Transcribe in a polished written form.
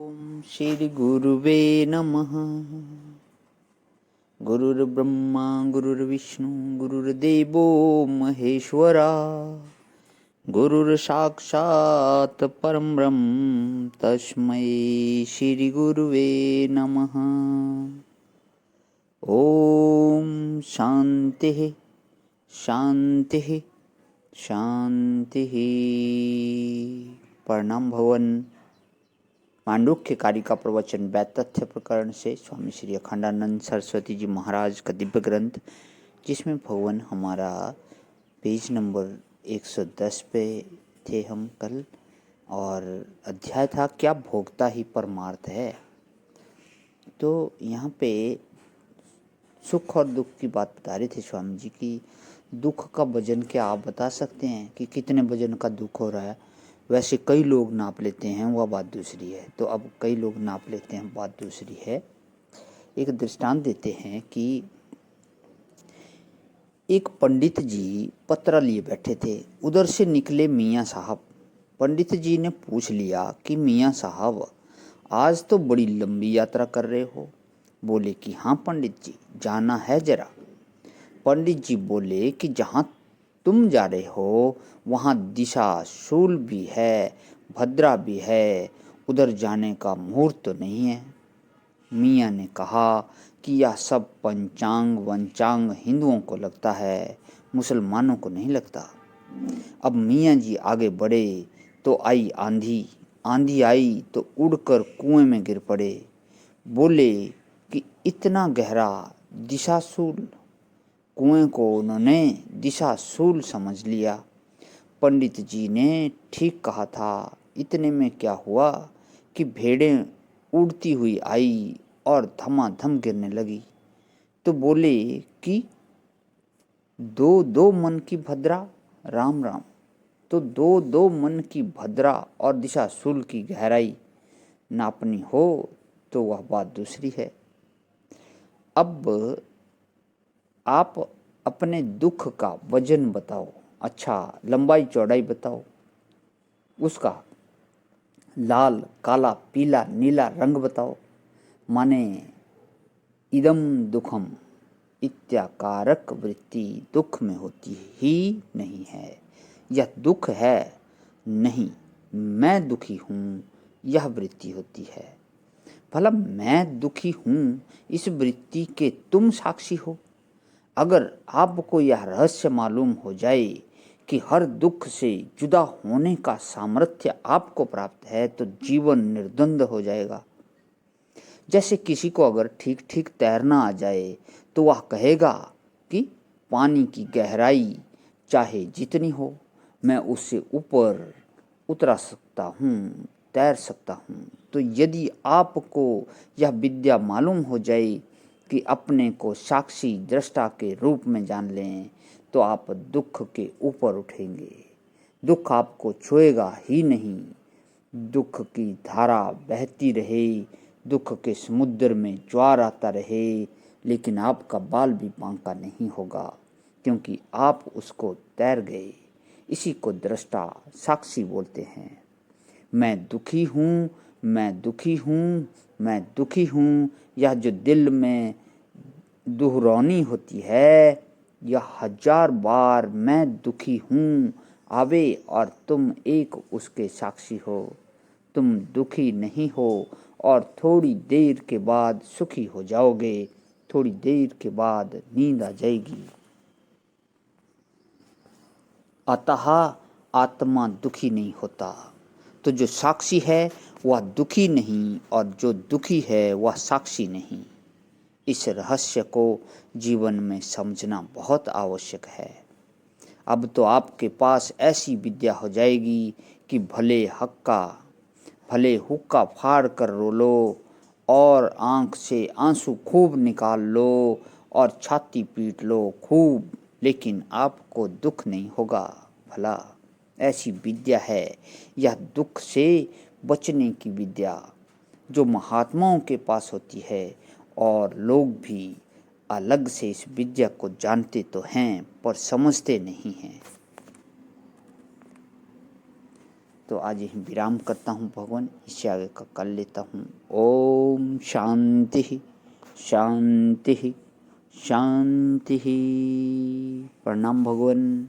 ओम श्री गुरुवे नमः। गुरुर्ब्रह्मा गुरुर्विष्णु गुरुर्देवो महेश्वरा। गुरुर्साक्षात् परं ब्रह्म तस्मै श्री गुरुवे नमः। ओम शांति शांति शांति। प्रणाम भवन। मांडुक्य कारिका प्रवचन व्यातथ्य प्रकरण से स्वामी श्री अखंडानंद सरस्वती जी महाराज का दिव्य ग्रंथ, जिसमें भगवान हमारा पेज नंबर 110 पे थे हम कल, और अध्याय था क्या भोगता ही परमार्थ है। तो यहाँ पे सुख और दुख की बात बता रहे थे स्वामी जी की दुख का वजन क्या आप बता सकते हैं कि कितने वजन का दुख हो रहा है। वैसे कई लोग नाप लेते हैं, वह बात दूसरी है। तो अब कई लोग नाप लेते हैं, बात दूसरी है। एक दृष्टांत देते हैं कि एक पंडित जी पत्रा लिए बैठे थे। उधर से निकले मियाँ साहब। पंडित जी ने पूछ लिया कि मियाँ साहब, आज तो बड़ी लंबी यात्रा कर रहे हो। बोले कि हाँ पंडित जी, जाना है जरा। पंडित जी बोले कि जहाँ तुम जा रहे हो वहाँ दिशा शूल भी है, भद्रा भी है, उधर जाने का मुहूर्त तो नहीं है। मियाँ ने कहा कि यह सब पंचांग वंचांग हिंदुओं को लगता है, मुसलमानों को नहीं लगता। अब मियाँ जी आगे बढ़े तो आई आंधी, आंधी आई तो उड़कर कुएं में गिर पड़े। बोले कि इतना गहरा दिशाशूल। कुएं को उन्होंने दिशा शूल समझ लिया। पंडित जी ने ठीक कहा था। इतने में क्या हुआ कि भेड़ें उड़ती हुई आई और धमाधम गिरने लगी। तो बोले कि दो दो मन की भद्रा, राम राम। तो दो दो मन की भद्रा और दिशा शूल की गहराई नापनी हो तो वह बात दूसरी है। अब आप अपने दुख का वजन बताओ, अच्छा लंबाई चौड़ाई बताओ, उसका लाल काला पीला नीला रंग बताओ। माने इदम दुखम इत्याकारक वृत्ति दुख में होती ही नहीं है। यह दुख है नहीं, मैं दुखी हूँ, यह वृत्ति होती है। भला मैं दुखी हूँ इस वृत्ति के तुम साक्षी हो। अगर आपको यह रहस्य मालूम हो जाए कि हर दुख से जुदा होने का सामर्थ्य आपको प्राप्त है तो जीवन निर्द्वंद हो जाएगा। जैसे किसी को अगर ठीक ठीक तैरना आ जाए तो वह कहेगा कि पानी की गहराई चाहे जितनी हो, मैं उससे ऊपर उतर सकता हूँ, तैर सकता हूँ। तो यदि आपको यह विद्या मालूम हो जाए कि अपने को साक्षी दृष्टा के रूप में जान लें तो आप दुख के ऊपर उठेंगे। दुख आपको छुएगा ही नहीं। दुख की धारा बहती रहे, दुख के समुद्र में ज्वार आता रहे, लेकिन आपका बाल भी बांका नहीं होगा, क्योंकि आप उसको तैर गए। इसी को दृष्टा साक्षी बोलते हैं। मैं दुखी हूँ, मैं दुखी हूँ, मैं दुखी हूँ, यह जो दिल में दुहरानी होती है, यह 1000 बार मैं दुखी हूँ आवे और तुम एक उसके साक्षी हो। तुम दुखी नहीं हो और थोड़ी देर के बाद सुखी हो जाओगे, थोड़ी देर के बाद नींद आ जाएगी। अतः आत्मा दुखी नहीं होता। तो जो साक्षी है वह दुखी नहीं और जो दुखी है वह साक्षी नहीं। इस रहस्य को जीवन में समझना बहुत आवश्यक है। अब तो आपके पास ऐसी विद्या हो जाएगी कि भले हुक्का फाड़ कर रो लो और आंख से आंसू खूब निकाल लो और छाती पीट लो खूब, लेकिन आपको दुख नहीं होगा। भला ऐसी विद्या है यह दुख से बचने की विद्या, जो महात्माओं के पास होती है। और लोग भी अलग से इस विद्या को जानते तो हैं पर समझते नहीं हैं। तो आज यहीं विराम करता हूँ भगवान, इससे आगे का कर लेता हूँ। ओम शांति शांति शांति। प्रणाम भगवान।